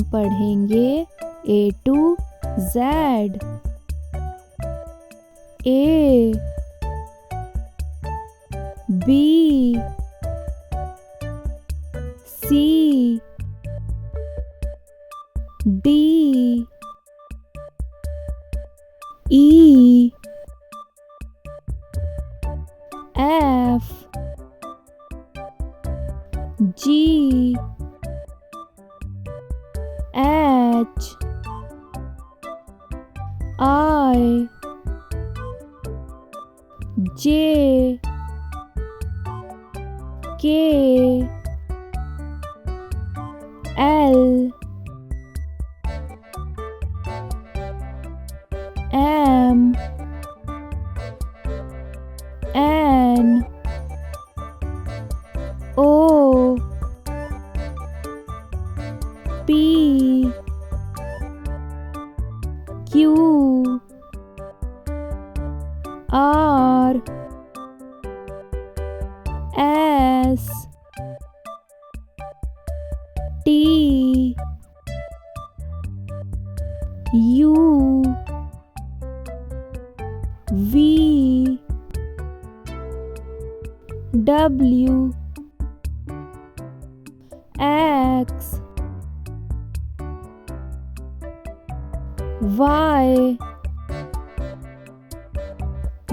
हम पढ़ेंगे A to Z. A, B, C, D, E, F, G, H, I, J, K, L, M, N, O, P, Q, R, S, T, U, V, W, X, Y,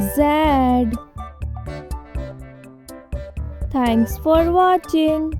Z. Thanks for watching.